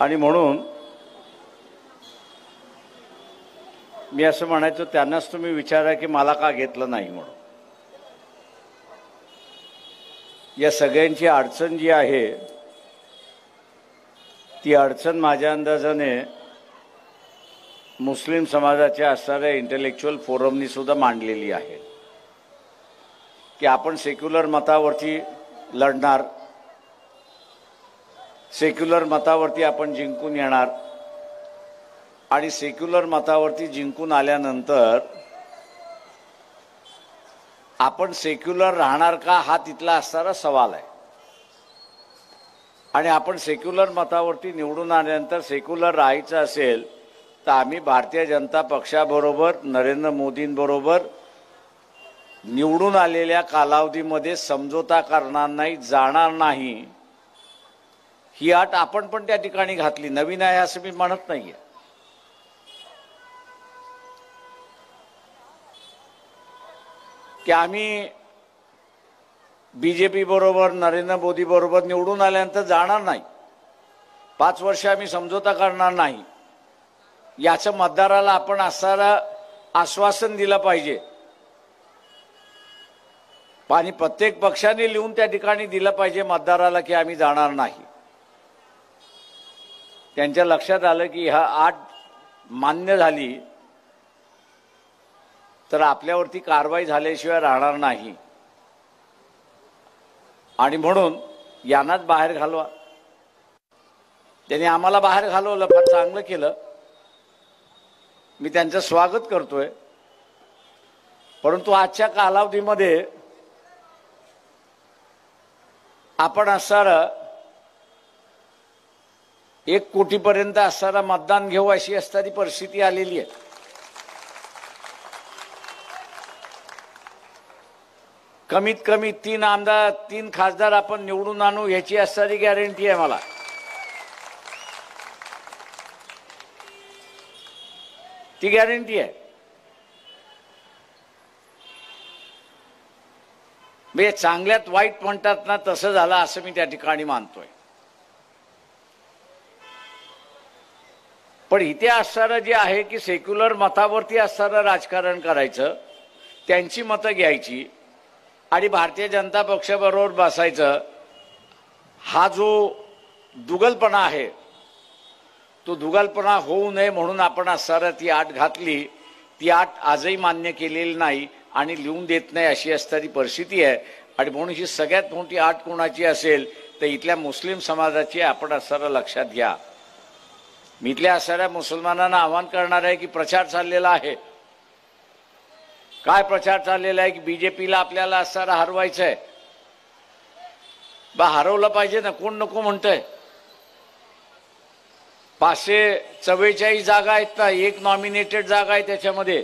आणि म्हणून मी असं म्हणायचो त्यांनाच तुम्ही विचारा की मला का घेतलं नाही म्हणून. या सगळ्यांची अडचण जी आहे ती अडचण माझ्या अंदाजाने मुस्लिम समाजाच्या असणाऱ्या इंटेलेक्च्युअल फोरमनी सुद्धा मांडलेली आहे की आपण सेक्युलर मतावरती लढणार, सेक्युलर मतावरती आपण जिंकून येणार आणि सेक्युलर मतावरती जिंकून आल्यानंतर आपण सेक्युलर राहणार का हा तिथला असणारा सवाल आहे. आणि आपण सेक्युलर मतावरती निवडून आल्यानंतर सेक्युलर राहायचं असेल तर आम्ही भारतीय जनता पक्षाबरोबर नरेंद्र मोदींबरोबर निवडून आलेल्या कालावधीमध्ये समझोता करणार नाही, जाणार नाही, ही अट आपण पण त्या ठिकाणी घातली. नवीन आहे असं मी म्हणत नाहीये. की आम्ही बीजेपी बरोबर नरेंद्र मोदी बरोबर निवडून आल्यानंतर जाणार नाही, 5 वर्ष आम्ही समझोता करणार नाही, याचं मतदाराला आपण असणारं आश्वासन दिलं पाहिजे आणि प्रत्येक पक्षाने लिहून त्या ठिकाणी दिलं पाहिजे मतदाराला की आम्ही जाणार नाही. त्यांच्या लक्षात आलं की हा अट मान्य झाली तर आपल्यावरती कारवाई झाल्याशिवाय राहणार नाही आणि म्हणून यांनाच बाहेर घालवा. त्यांनी आम्हाला बाहेर घालवलं, फार चांगलं केलं, मी त्यांचं स्वागत करतोय. परंतु आजच्या कालावधीमध्ये आपण असणारं 1 कोटीपर्यंत असणारं मतदान घेऊ अशी असणारी परिस्थिती आलेली आहे. कमीत कमी 3 आमदार 3 खासदार आपण निवडून आणू याची असणारी गॅरंटी आहे मला. ती गॅरंटी आहे. म्हणजे चांगल्यात वाईट म्हणतात ना, तसं झालं असं मी त्या ठिकाणी मानतोय. पण इथे असणारं जे आहे की सेक्युलर मतावरती असणारं राजकारण करायचं, त्यांची मतं घ्यायची आणि भारतीय जनता पक्षाबरोबर बसायचं, हा जो दुगलपणा आहे तो दुगलपणा होऊ नये म्हणून आपण असणारं ती अट घातली. ती अट आजही मान्य केलेली नाही आणि लिहून देत नाही अशी असणारी परिस्थिती आहे. आणि म्हणून ही सगळ्यात मोठी अट कोणाची असेल तर इथल्या मुस्लिम समाजाची आपण असणारं लक्षात घ्या. मी इथल्या असणाऱ्या मुसलमानांना आवाहन करणार आहे की प्रचार चाललेला आहे. काय प्रचार चाललेला आहे की बीजेपीला आपल्याला असणारं हरवायचं आहे. हरवलं पाहिजे ना, कोण नको म्हणतंय. 544 जागा आहेत ना, 1 नॉमिनेटेड जागा आहे त्याच्यामध्ये.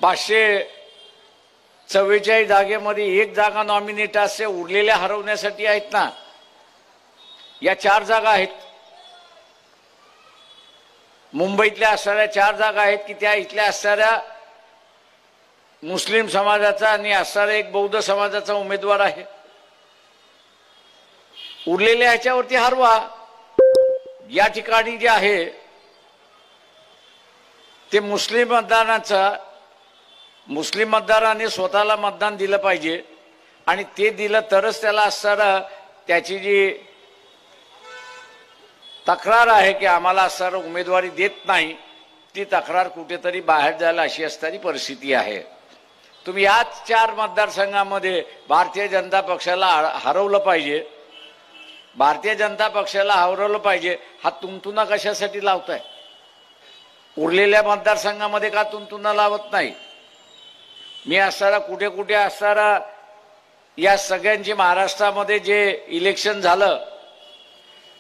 544 जागेमध्ये 1 जागा नॉमिनेट असते, उरलेल्या हरवण्यासाठी आहेत ना. या 4 जागा आहेत. मुंबईतल्या असणाऱ्या 4 जागा आहेत की त्या इथल्या असणाऱ्या मुस्लिम समाजाचा आणि असणारा एक बौद्ध समाजाचा उमेदवार आहे. उरलेल्या ह्याच्यावरती हरवा. या ठिकाणी जे आहे ते मुस्लिम मतदाराने स्वतःला मतदान दिलं पाहिजे आणि ते दिलं तरच त्याला असणारं त्याची जी तक्रार आहे की आम्हाला असणारं उमेदवारी देत नाही, ती तक्रार कुठेतरी बाहेर जायला अशी असणारी परिस्थिती आहे. तुम्ही याच 4 मतदारसंघामध्ये भारतीय जनता पक्षाला हरवलं पाहिजे. भारतीय जनता पक्षाला हरवलं पाहिजे. हा तुंतुना कशासाठी लावताय? उरलेल्या मतदारसंघामध्ये का तुंतुना लावत नाही? मी असणारा कुठे कुठे असणारा या सगळ्यांची महाराष्ट्रामध्ये जे इलेक्शन झालं,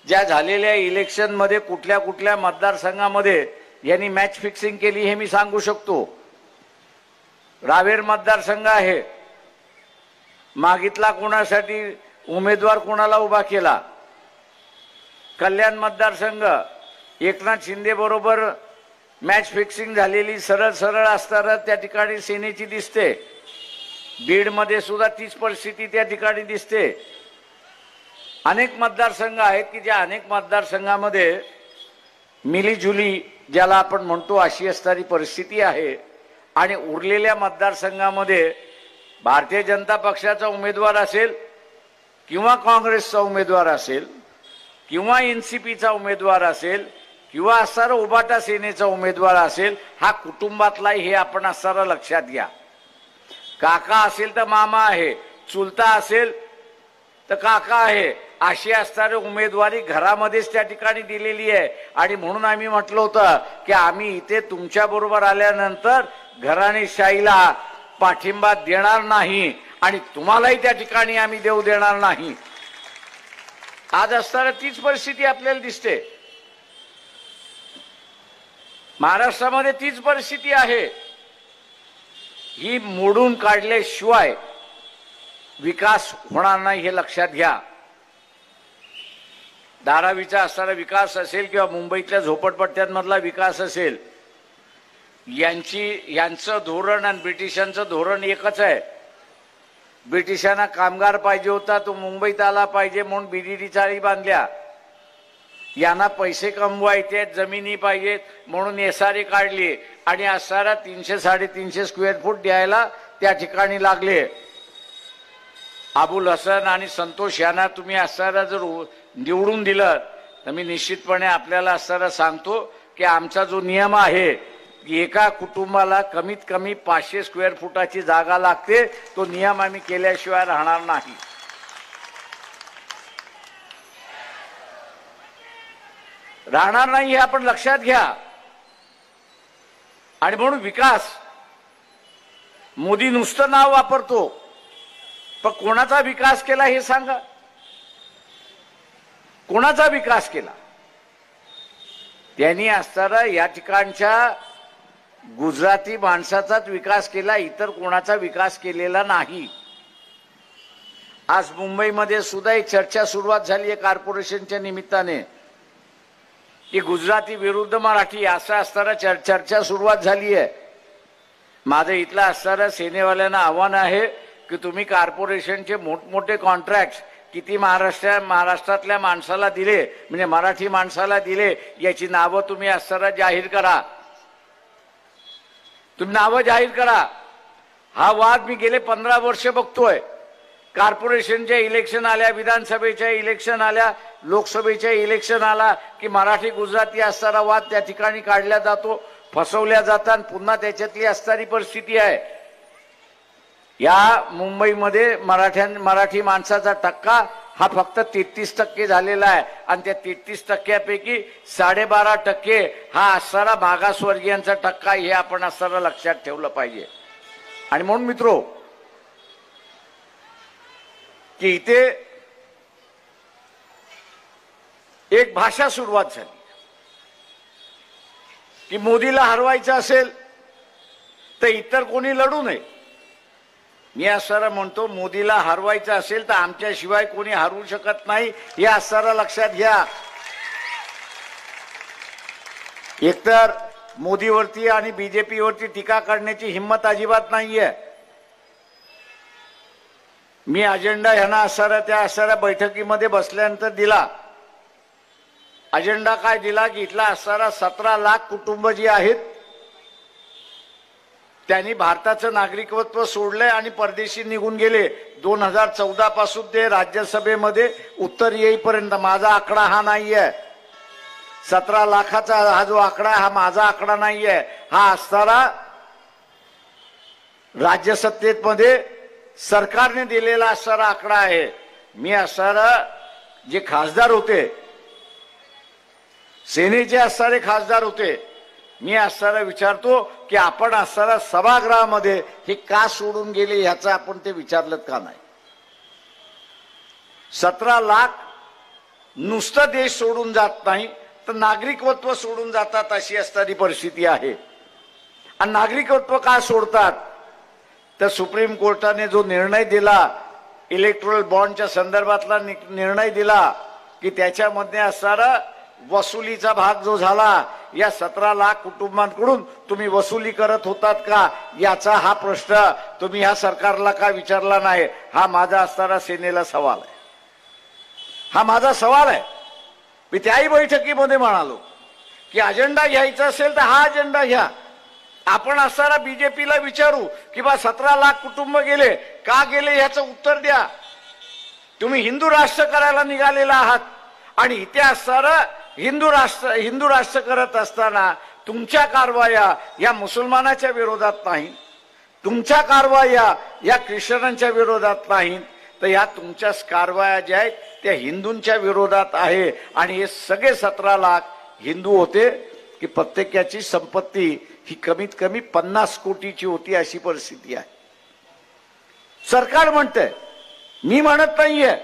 ज्या झालेल्या इलेक्शनमध्ये कुठल्या कुठल्या मतदारसंघामध्ये यांनी मॅच फिक्सिंग केली हे मी सांगू शकतो. रावेर मतदारसंघ आहे, मागितला कोणासाठी उमेदवार कोणाला उभा केला. कल्याण मतदारसंघ एकनाथ शिंदे बरोबर मॅच फिक्सिंग झालेली सरळ सरळ असताना त्या ठिकाणी सेनेची दिसते. बीडमध्ये सुद्धा तीच परिस्थिती त्या ठिकाणी दिसते. अनेक मतदारसंघ आहेत की ज्या अनेक मतदारसंघामध्ये मिलीजुली ज्याला आपण म्हणतो अशी असणारी परिस्थिती आहे आणि उरलेल्या मतदारसंघामध्ये भारतीय जनता पक्षाचा उमेदवार असेल किंवा काँग्रेसचा उमेदवार असेल किंवा एनसीपीचा उमेदवार असेल किंवा असणारा उभाटा सेनेचा उमेदवार असेल, हा कुटुंबातला हे आपण असणारा लक्षात घ्या. काका असेल तर मामा आहे, चुलता असेल तर काका आहे, अशी असणारी उमेदवारी घरामध्येच त्या ठिकाणी दिलेली आहे. आणि म्हणून आम्ही म्हटलं होतं की आम्ही इथे तुमच्या बरोबर आल्यानंतर घराणेशाहीला पाठिंबा देणार नाही आणि तुम्हालाही त्या ठिकाणी आम्ही देऊ देणार नाही. आज असताना तीच परिस्थिती आपल्याला दिसते. महाराष्ट्रामध्ये तीच परिस्थिती आहे. ही मोडून काढल्याशिवाय विकास होणार नाही हे लक्षात घ्या. धारावीचा असणारा विकास असेल किंवा मुंबईतल्या झोपडपट्ट्यांमधला विकास असेल, यांचं धोरण आणि ब्रिटिशांचं धोरण एकच आहे. ब्रिटिशांना कामगार पाहिजे होता, तो मुंबईत आला पाहिजे म्हणून बीडीडी चाळी बांधल्या. यांना पैसे कमवायचे, जमिनी पाहिजेत म्हणून एसआरए काढली आणि असणारा 300-350 स्क्वेअर फूट द्यायला त्या ठिकाणी लागले. अबुल हसन आणि संतोष यांना तुम्ही असणारा जर निवडून दिलं तर मी निश्चितपणे आपल्याला असणारा सांगतो की आमचा जो नियम आहे की एका कुटुंबाला कमीत कमी 500 स्क्वेअर फुटाची जागा लागते, तो नियम आम्ही केल्याशिवाय राहणार नाही. राहणार नाही हे आपण लक्षात घ्या. आणि म्हणून विकास, मोदी नुसतं नाव वापरतो पण कोणाचा विकास केला हे सांगा. कोणाचा विकास केला? त्यांनी असताना या ठिकाणच्या गुजराती माणसाचाच विकास केला, इतर कोणाचा विकास केलेला नाही. आज मुंबईमध्ये सुद्धा एक चर्चा सुरुवात झाली आहे कॉर्पोरेशनच्या निमित्ताने की गुजराती विरुद्ध मराठी असं असताना चर्चा सुरुवात झाली आहे. माझं इथलं असणाऱ्या सेनेवाल्यांना आव्हान आहे की तुम्ही कॉर्पोरेशनचे मोठमोठे कॉन्ट्रॅक्ट किती महाराष्ट्रातल्या माणसाला दिले, म्हणजे मराठी माणसाला दिले, याची नावं तुम्ही असणारा जाहीर करा. तुम्ही नावं जाहीर करा. हा वाद मी गेले 15 वर्ष बघतोय. कॉर्पोरेशनच्या इलेक्शन आल्या, विधानसभेच्या इलेक्शन आल्या, लोकसभेच्या इलेक्शन आला की मराठी गुजराती असणारा वाद त्या ठिकाणी काढला जातो, फसवल्या जातात, पुन्हा त्याच्यातली असणारी परिस्थिती आहे. या मुंबईमध्ये मराठी माणसाचा टक्का हा फक्त 33% झालेला आहे आणि त्या 33%पैकी 12.5% हा असणारा मागासवर्गीयांचा टक्का, हे आपण असणारा लक्षात ठेवलं पाहिजे. आणि म्हणून मित्रो की इथे एक भाषा सुरुवात झाली की मोदीला हरवायचं असेल तर इतर कोणी लढू नये. मी असणारा म्हणतो मोदीला हरवायचं असेल तर आमच्याशिवाय कोणी हरवू शकत नाही, हे असणारा लक्षात घ्या. एकतर मोदीवरती आणि बीजेपीवरती टीका करण्याची हिंमत अजिबात नाहीये. मी अजेंडा ह्यांना असणारा त्या असणाऱ्या बैठकीमध्ये बसल्यानंतर दिला. अजेंडा काय दिला की इथला असणारा 17 लाख कुटुंब जी आहेत त्यांनी भारताचं नागरिकत्व सोडलंय आणि परदेशी निघून गेले. 2014 पासून ते राज्यसभेमध्ये उत्तर येईपर्यंत. माझा आकडा हा नाहीये. 17 लाखाचा हा जो आकडा हा माझा आकडा नाहीये. हा असणारा राज्यसत्तेमध्ये सरकारने दिलेला असणारा आकडा आहे. मी असणारा जे खासदार होते, सेनेचे असणारे खासदार होते, मी असणारा विचारतो की आपण असणारा सभागृहामध्ये हे का सोडून गेले ह्याचं आपण ते विचारलं का नाही. 17 लाख नुसतं देश सोडून जात नाही तर नागरिकत्व सोडून जातात, अशी असणारी परिस्थिती आहे. आणि नागरिकत्व का सोडतात तर सुप्रीम कोर्टाने जो निर्णय दिला, इलेक्टोरल बॉन्डच्या संदर्भातला निर्णय दिला की त्याच्यामध्ये असणारा वसुलीचा भाग जो झाला, या 17 लाख कुटुंबांकडून तुम्ही वसुली करत होतात का, याचा हा प्रश्न तुम्ही ह्या सरकारला का विचारला नाही, हा माझा असणारा सेनेला सवाल आहे. हा माझा सवाल आहे. मी त्याही बैठकीमध्ये म्हणालो की अजेंडा घ्यायचा असेल तर हा अजेंडा घ्या. आपण असताना बीजेपीला विचारू की बा 17 लाख कुटुंब गेले, का गेले याचं उत्तर द्या. तुम्ही हिंदू राष्ट्र करायला निघालेला आहात आणि इथे असताना हिंदू राष्ट्र करत असताना तुमच्या कारवाया या मुसलमानाच्या विरोधात नाही, तुमच्या कारवाया या ख्रिश्चनांच्या विरोधात नाही, तर या तुमच्या कारवाया ज्या आहेत त्या हिंदूंच्या विरोधात आहे. आणि हे सगळे 17 लाख हिंदू होते की प्रत्येकाची संपत्ती ही कमीत कमी 50 कोटीची होती, अशी परिस्थिती आहे. सरकार म्हणतंय, मी म्हणत नाहीये.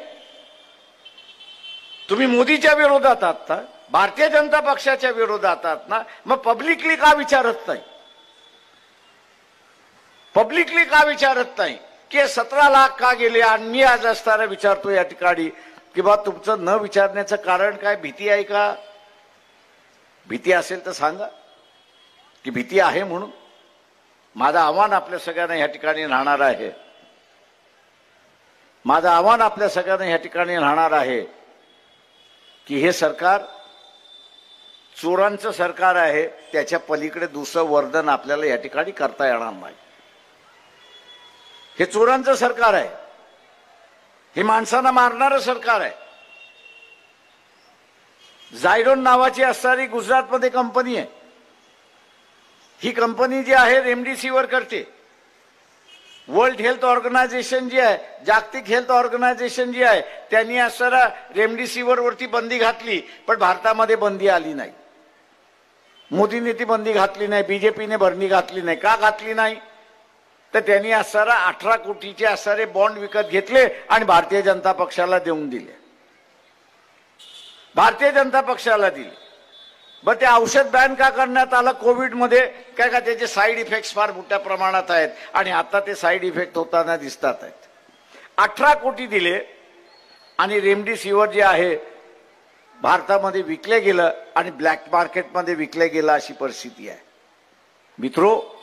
तुम्ही मोदीच्या विरोधात आहात ना, भारतीय जनता पक्षाच्या विरोधात आहात ना, मग पब्लिकली का विचारत नाही? पब्लिकली का विचारत नाही की 17 लाख का गेले? आणि मी आज असताना विचारतो या ठिकाणी की बा तुमचं न विचारण्याचं कारण काय? भीती आहे का? भीती असेल तर सांगा की भीती आहे म्हणून. माझं आव्हान आपल्या सगळ्यांना या ठिकाणी राहणार आहे. माझं आव्हान आपल्या सगळ्यांना या ठिकाणी राहणार आहे की हे सरकार चोरांचं सरकार आहे. त्याच्या पलीकडे दुसरं वर्णन आपल्याला या ठिकाणी करता येणार नाही. हे चोरांचं सरकार आहे. हे माणसांना मारणारं सरकार आहे. झायडोन नावाची असणारी गुजरातमध्ये कंपनी आहे. ही कंपनी जी आहे रेमडेसिवीर करते. वर्ल्ड हेल्थ ऑर्गनायझेशन जी आहे, जागतिक हेल्थ ऑर्गनायझेशन जी आहे, त्यांनी असणारा रेमडेसिवीर वरती बंदी घातली, पण भारतामध्ये बंदी आली नाही. मोदींनी ती बंदी घातली नाही, बीजेपीने बंदी घातली नाही. का घातली नाही? तर त्यांनी असणारा 18 कोटीचे असणारे बॉन्ड विकत घेतले आणि भारतीय जनता पक्षाला देऊन दिले. भारतीय जनता पक्षाला दिले. बरं, ते औषध बॅन का करण्यात आलं कोविडमध्ये? काय का त्याचे साईड इफेक्ट्स फार मोठ्या प्रमाणात आहेत आणि आता ते साईड इफेक्ट होताना दिसतात आहेत. 18 कोटी दिले आणि रेमडेसिवीर जे आहे भारतामध्ये विकले गेलं आणि ब्लॅक मार्केटमध्ये विकले गेलं, अशी परिस्थिती आहे. मित्रो,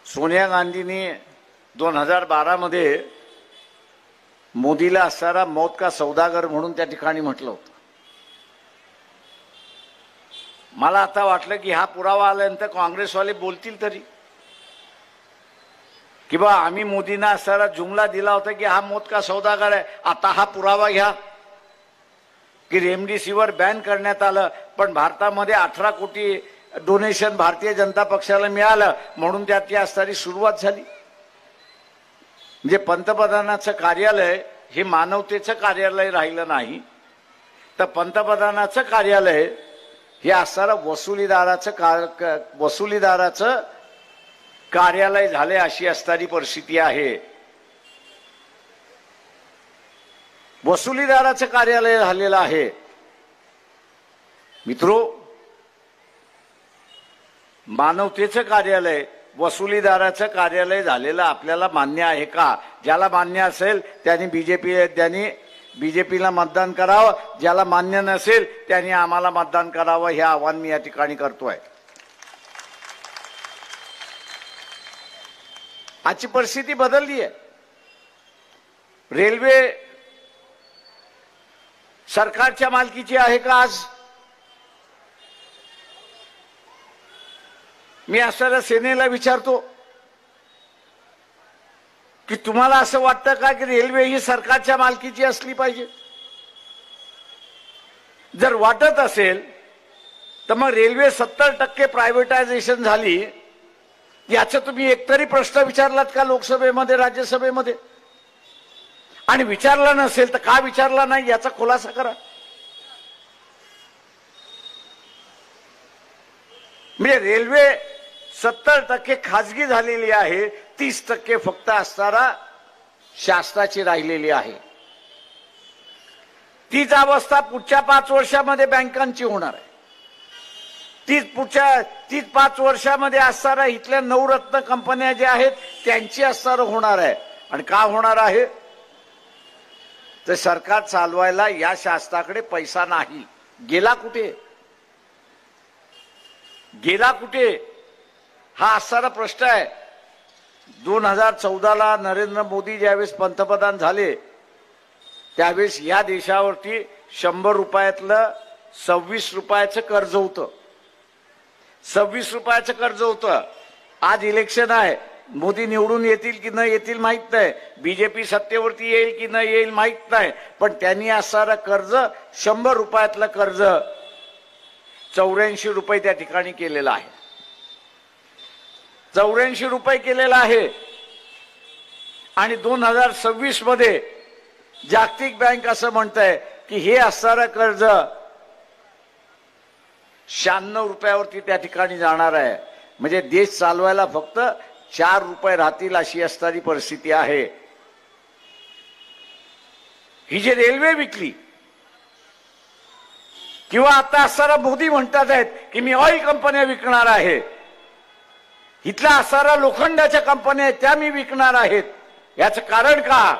सोनिया गांधींनी 2012 मध्ये मोदीला असणारा मौत का सौदागर म्हणून त्या ठिकाणी म्हटलं होतं. मला आता वाटलं की हा पुरावा आल्यानंतर काँग्रेसवाले बोलतील तरी की बा आम्ही मोदींना असणारा जुमला दिला होता की हा मौत का सौदागर आहे. आता हा पुरावा घ्या की रेमडेसिवीर बॅन करण्यात आलं पण भारतामध्ये 18 कोटी डोनेशन भारतीय जनता पक्षाला मिळालं म्हणून त्याची असणारी सुरुवात झाली. म्हणजे पंतप्रधानाचं कार्यालय हे मानवतेचं कार्यालय राहिलं नाही, तर पंतप्रधानाचं कार्यालय हे असणारं वसुलीदाराचं कार्यालय झाले, अशी असणारी परिस्थिती आहे. वसुलीदाराचं कार्यालय झालेलं आहे. मित्रो, मानवतेचं कार्यालय वसुलीदाराचं कार्यालय झालेलं आपल्याला मान्य आहे का? ज्याला मान्य असेल त्यांनी बीजेपीला मतदान करावं, ज्याला मान्य नसेल त्यांनी आम्हाला मतदान करावं, हे आव्हान मी या ठिकाणी करतोय. आजची परिस्थिती बदलली आहे. रेल्वे सरकारच्या मालकीची आहे का आज? मी असणाऱ्या सेनेला विचारतो की तुम्हाला असं वाटतं का की रेल्वे ही सरकारच्या मालकीची असली पाहिजे? जर वाटत असेल तर मग रेल्वे 70% प्रायव्हेटायझेशन झाली, याचा तुम्ही एकतरी प्रश्न विचारलात का लोकसभेमध्ये, राज्यसभेमध्ये? आणि विचारला नसेल तर का विचारला नाही याचा खुलासा करा. म्हणजे रेल्वे 70% खाजगी झालेली आहे, 30% फक्त असणारा शासनाची राहिलेली आहे. तीच अवस्था पुढच्या 5 वर्षामध्ये बँकांची होणार आहे. तीच 5 वर्षामध्ये असणारा इथल्या नवरत्न कंपन्या ज्या आहेत त्यांची असणार होणार आहे. आणि का होणार आहे? तर सरकार चालवायला या शासनाकडे पैसा नाही. गेला कुठे? गेला कुठे हा असणारा प्रश्न आहे. 2014ला नरेंद्र मोदी ज्यावेळेस पंतप्रधान झाले त्यावेळेस या देशावरती 100 रुपयातलं 26 रुपयाचं कर्ज होतं. 26 रुपयाचं कर्ज होतं. आज इलेक्शन आहे, मोदी निवडून येतील की न येतील माहित नाही, बीजेपी सत्तेवरती येईल की न येईल माहित नाही, पण त्यांनी असणारं कर्ज 100 रुपयातलं कर्ज 84 रुपये त्या ठिकाणी केलेलं आहे. 84 रुपये केलेला आहे. आणि 2026 मध्ये जागतिक बँक असं म्हणतंय की हे असणारं कर्ज 96 रुपयावरती त्या ठिकाणी जाणार आहे. म्हणजे देश चालवायला फक्त 4 रुपये राहतील अशी असणारी परिस्थिती आहे. ही जी रेल्वे विकली किंवा आता असणारा मोदी म्हणतात आहेत की मी ऑइल कंपन्या विकणार आहे, इथल्या असणाऱ्या लोखंडाच्या कंपन्या आहेत त्या मी विकणार आहेत. याचं कारण का?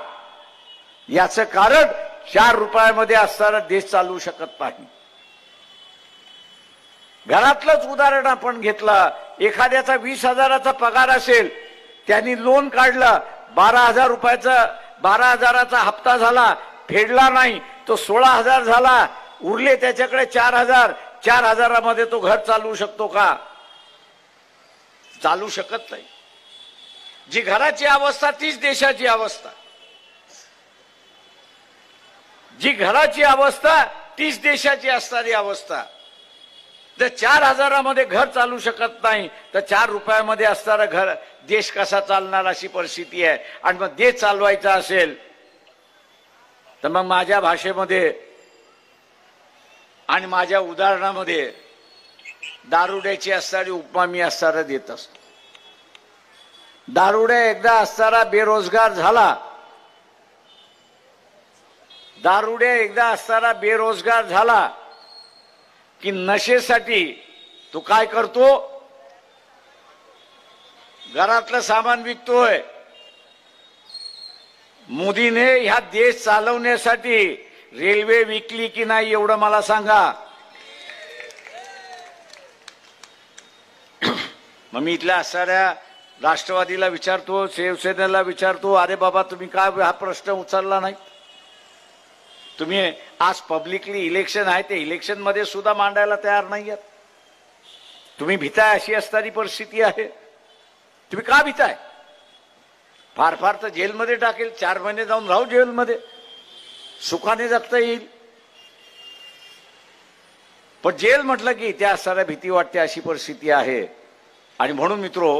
याचं कारण 4 रुपयामध्ये असणारा देश चालवू शकत नाही. घरातलंच उदाहरण आपण घेतलं, एखाद्याचा 20,000चा पगार असेल, त्यांनी लोन काढलं, 12,000 रुपयाचा 12,000चा हप्ता झाला, फेडला नाही, तो 16,000 झाला, उरले त्याच्याकडे 4,000. 4,000मध्ये तो घर चालवू शकतो का? चालू शकत नाही. जी घराची अवस्था तीच देशाची अवस्था. जी घराची अवस्था तीच देशाची असणारी अवस्था. जर 4,000मध्ये घर चालू शकत नाही तर 4 रुपयामध्ये असणारा घर देश कसा चालणार अशी परिस्थिती आहे. आणि मग देश चालवायचा असेल तर मग माझ्या भाषेमध्ये आणि माझ्या उदाहरणामध्ये दारुड्याची असणारी उपमा मी असणारा देत असतो. दारुड्या एकदा असणारा बेरोजगार झाला, दारुड्या एकदा असणारा बेरोजगार झाला की नशेसाठी तो काय करतो? घरातलं सामान विकतोय. मोदीने ह्या देश चालवण्यासाठी रेल्वे विकली की नाही एवढं मला सांगा. मग मी इथल्या असणाऱ्या राष्ट्रवादीला विचारतो, शिवसेनेला विचारतो, अरे बाबा तुम्ही काय हा प्रश्न उचलला नाही? तुम्ही आज पब्लिकली इलेक्शन आहे, ते इलेक्शन मध्ये सुद्धा मांडायला तयार नाही आहात. तुम्ही भीताय अशी असणारी परिस्थिती आहे. तुम्ही का भीताय? फार फार तर जेलमध्ये टाकेल, 4 महिने जाऊन राहू जेलमध्ये, सुखाने जगता येईल. पण जेल म्हटलं की त्या असणाऱ्या भीती वाटते अशी परिस्थिती आहे. आणि म्हणून मित्रो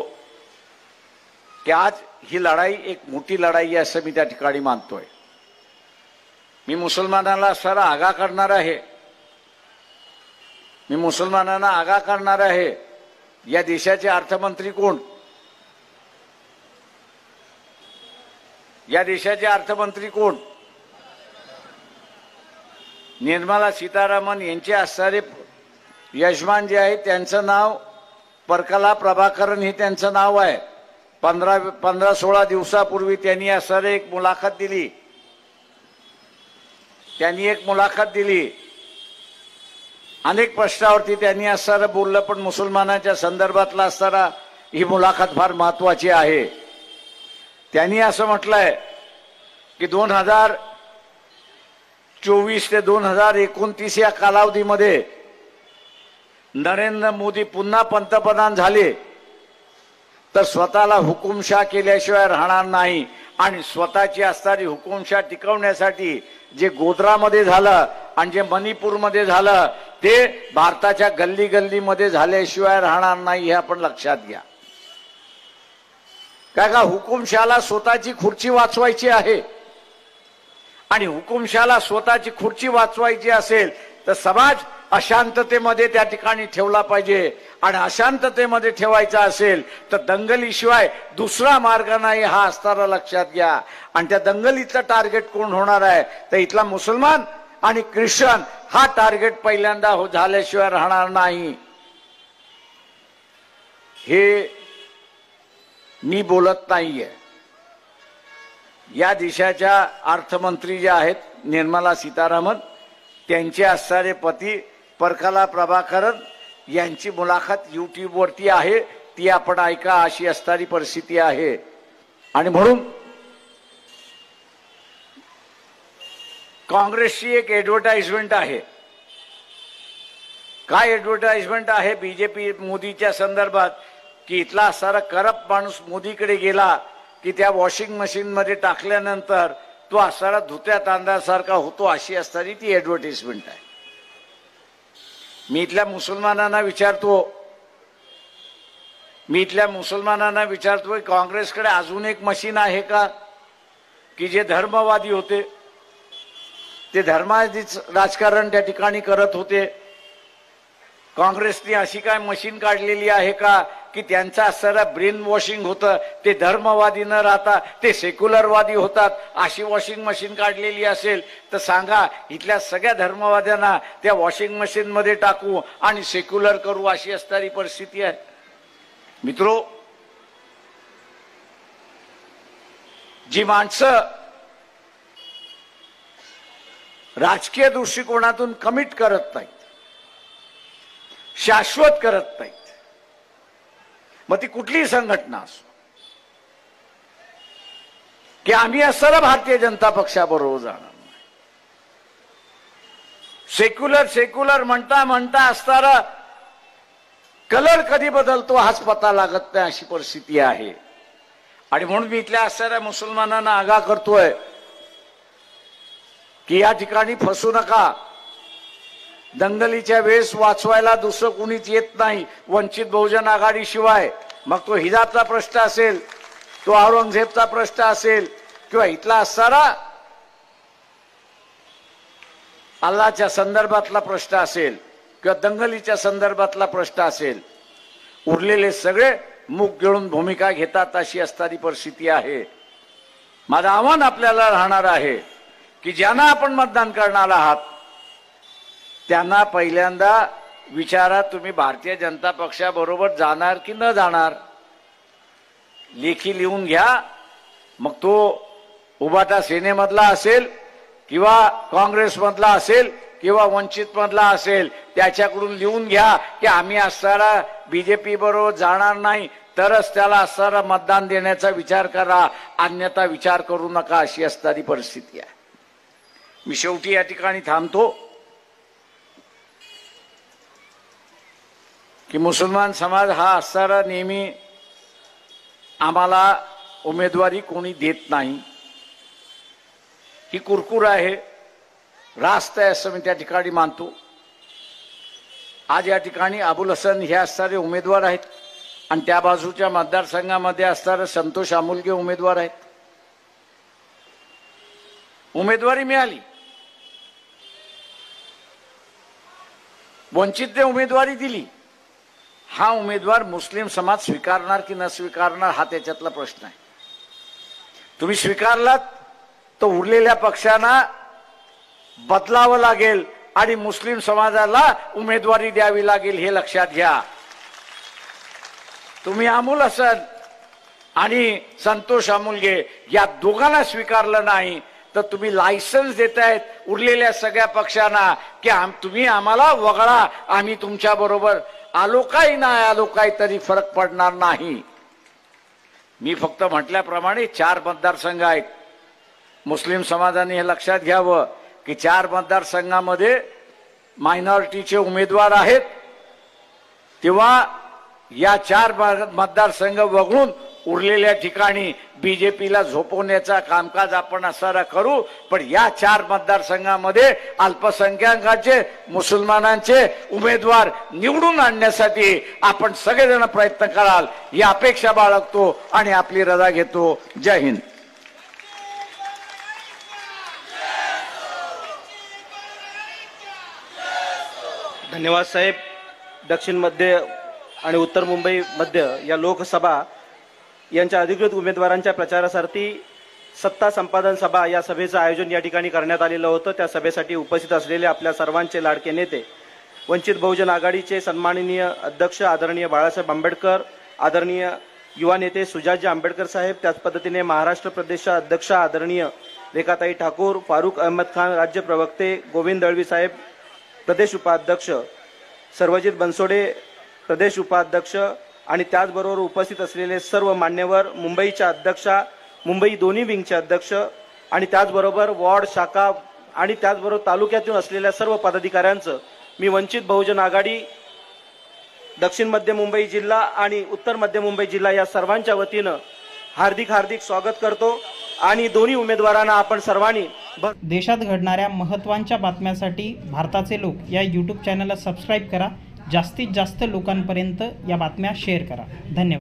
की आज ही लढाई एक मोठी लढाई आहे असं मी त्या ठिकाणी मानतोय. मी मुसलमानांना असणारा आगा करणार आहे. मी मुसलमानांना आगा करणार आहे. या देशाचे अर्थमंत्री कोण? या देशाचे अर्थमंत्री कोण? निर्मला सीतारामन यांचे असणारे यजमान जे आहे त्यांचं नाव परकला प्रभाकरन हे त्यांचं नाव आहे. 15-16 दिवसापूर्वी त्यांनी असणारे एक मुलाखत दिली. त्यांनी एक मुलाखत दिली. अनेक प्रश्नावरती त्यांनी असणारं बोललं, पण मुसलमानांच्या संदर्भातला असणारा ही मुलाखत फार महत्वाची आहे. त्यांनी असं म्हटलंय की 2024 ते 2029 या कालावधीमध्ये नरेंद्र मोदी पुन्हा पंतप्रधान झाले तर स्वतःला हुकुमशाह केल्याशिवाय राहणार नाही. आणि स्वतःची असणारी हुकुमशाह टिकवण्यासाठी जे गोध्रामध्ये झालं आणि जे मणिपूरमध्ये झालं ते भारताच्या गल्ली गल्लीमध्ये झाल्याशिवाय राहणार नाही, हे आपण लक्षात घ्या. काय का हुकुमशाहला स्वतःची खुर्ची वाचवायची आहे. आणि हुकुमशाहला स्वतःची खुर्ची वाचवायची असेल तर समाज अशांततेमध्ये त्या ठिकाणी ठेवला पाहिजे. आणि अशांततेमध्ये ठेवायचा असेल तर दंगलीशिवाय दुसरा मार्ग नाही, हा असताना लक्षात घ्या. आणि त्या दंगलीचं टार्गेट कोण होणार आहे तर इथला मुसलमान आणि ख्रिश्चन हा टार्गेट पहिल्यांदा झाल्याशिवाय राहणार नाही. हे मी बोलत नाहीये. या देशाच्या अर्थमंत्री ज्या आहेत निर्मला सीतारामन, त्यांचे असणारे पती परकला प्रभाकरन यांची मुलाखत YouTube वरती आहे, ती आपण ऐका. अशी असणारी परिस्थिती आहे. आणि म्हणून काँग्रेसची एक ॲडव्हर्टाइजमेंट आहे. काय ॲडव्हर्टाइजमेंट आहे बीजेपी मोदीच्या संदर्भात की इथला सारा करप्ट माणूस मोदीकडे गेला की त्या वॉशिंग मशीनमध्ये टाकल्यानंतर तो असारा धुत्या तांदळासारखा होतो, अशी असणारी ती ॲडव्हर्टाइजमेंट आहे. मी इथल्या मुसलमानांना विचारतोय काँग्रेसकडे अजून एक मशीन आहे का की जे धर्मवादी होते ते धर्माचीच राजकारण त्या ठिकाणी करत होते. काँग्रेसने अशी काय मशीन काढलेली आहे का की त्यांचा असणारा ब्रेन वॉशिंग होतं, ते धर्मवादी न राहता ते सेक्युलरवादी होतात, अशी वॉशिंग मशीन काढलेली असेल तर सांगा, इथल्या सगळ्या धर्मवाद्यांना त्या वॉशिंग मशीन मध्ये टाकू आणि सेक्युलर करू, अशी असणारी परिस्थिती आहे. मित्रो, जी माणसं राजकीय दृष्टिकोनातून कमिट करत नाहीत, शाश्वत करत नाहीत, मग ती कुठलीही संघटना असो, की आम्ही असणारा भारतीय जनता पक्षाबरोबर जाणार नाही. सेक्युलर म्हणता म्हणता असणारा कलर कधी बदलतो हाच पता लागत नाही, अशी परिस्थिती आहे. आणि म्हणून मी इथल्या असणाऱ्या मुसलमानांना आगाह करतोय की या ठिकाणी फसू नका. दंगलीच्या वेळेस वाचवायला दुसरं कुणीच येत नाही वंचित बहुजन आघाडी शिवाय. मग तो हिजाबचा प्रश्न असेल, तो औरंगजेबचा प्रश्न असेल, किंवा इथला असणारा अल्लाच्या संदर्भातला प्रश्न असेल, किंवा दंगलीच्या संदर्भातला प्रश्न असेल, उरलेले सगळे मुख गिळून भूमिका घेतात, अशी असणारी परिस्थिती आहे. माझं आव्हान आपल्याला राहणार आहे की ज्यांना आपण मतदान करणार आहात त्यांना पहिल्यांदा विचारा, तुम्ही भारतीय जनता पक्षाबरोबर जाणार की न जाणार. लेखी लिहून घ्या. मग तो उभाटा सेनेमधला असेल किंवा काँग्रेसमधला असेल किंवा वंचित मधला असेल, त्याच्याकडून लिहून घ्या की आम्ही असणारा बीजेपी बरोबर जाणार नाही, तरच त्याला असणारा मतदान देण्याचा विचार करा, अन्यथा विचार करू नका, अशी असणारी परिस्थिती आहे. मी शेवटी या ठिकाणी थांबतो की मुसलमान समाज हा असणारा नेहमी आम्हाला उमेदवारी कोणी देत नाही, ही कुरकुर आहे, रास्त आहे, असं मी त्या ठिकाणी मानतो. आज या ठिकाणी अबुल हसन हे असणारे उमेदवार आहेत आणि त्या बाजूच्या मतदारसंघामध्ये असणारे संतोष आमुलगे उमेदवार आहेत. उमेदवारी मिळाली, वंचितने उमेदवारी दिली. हा उमेदवार मुस्लिम समाज स्वीकारणार की न स्वीकारणार हा त्याच्यातला प्रश्न आहे. तुम्ही स्वीकारलात तर उरलेल्या पक्षांना बदलावं लागेल आणि मुस्लिम समाजाला उमेदवारी द्यावी लागेल, हे लक्षात घ्या. तुम्ही अबुल हसन आणि संतोष आमुलगे या दोघांना स्वीकारलं नाही तर तुम्ही लायसन्स देतायत उरलेल्या सगळ्या पक्षांना की तुम्ही आम्हाला वगळा, आम्ही तुमच्या बरोबर आलो काही नाही आलो काही तरी फरक पडणार नाही. मी फक्त म्हटल्याप्रमाणे 4 मतदारसंघ आहेत. मुस्लिम समाजाने हे लक्षात घ्यावं की 4 मतदारसंघामध्ये मायनॉरिटीचे उमेदवार आहेत. तेव्हा या 4 मतदारसंघ वगळून उरलेल्या ठिकाणी बीजेपीला झोपवण्याचा कामकाज आपण असारा करू. पण या 4 मतदारसंघामध्ये अल्पसंख्याकांचे, मुसलमानांचे उमेदवार निवडून आणण्यासाठी आपण सगळेजण प्रयत्न कराल ही अपेक्षा बाळगतो आणि आपली रजा घेतो. जय हिंद. धन्यवाद साहेब. दक्षिण मध्य आणि उत्तर मुंबई मध्य या लोकसभा यांच्या अधिकृत उमेदवारांच्या प्रचारासाठी सत्ता संपादन सभा या सभेचं आयोजन या ठिकाणी करण्यात आलेलं होतं. त्या सभेसाठी उपस्थित असलेले आपल्या सर्वांचे लाडके नेते, वंचित बहुजन आघाडीचे सन्माननीय अध्यक्ष आदरणीय बाळासाहेब आंबेडकर, आदरणीय युवा नेते सुजातजी आंबेडकर साहेब, त्याच पद्धतीने महाराष्ट्र प्रदेश अध्यक्ष आदरणीय रेखाताई ठाकूर, फारुख अहमद खान राज्य प्रवक्ते, गोविंद दळवी साहेब प्रदेश उपाध्यक्ष, सर्वजित बनसोडे प्रदेश उपाध्यक्ष आणि त्याचबरोबर उपस्थित असलेले सर्व मान्यवर, मुंबईच्या अध्यक्षा, मुंबई दोन्ही विंगचे अध्यक्ष आणि त्याचबरोबर वॉर्ड, शाखा, आणि त्याचबरोबर तालुक्यातून असलेल्या सर्व पदाधिकाऱ्यांचं मी वंचित बहुजन आघाडी दक्षिण मध्य मुंबई जिल्हा आणि उत्तर मध्य मुंबई जिल्हा या सर्वांच्या वतीनं हार्दिक हार्दिक स्वागत करतो आणि दोन्ही उमेदवारांना आपण सर्वांनी देशात घडणाऱ्या महत्त्वाच्या बातम्यांसाठी भारताचे लोक या यूट्यूब चॅनलला सबस्क्राईब करा. जास्तीत जास्त लोकांपर्यंत या बातम्या शेअर करा. धन्यवाद.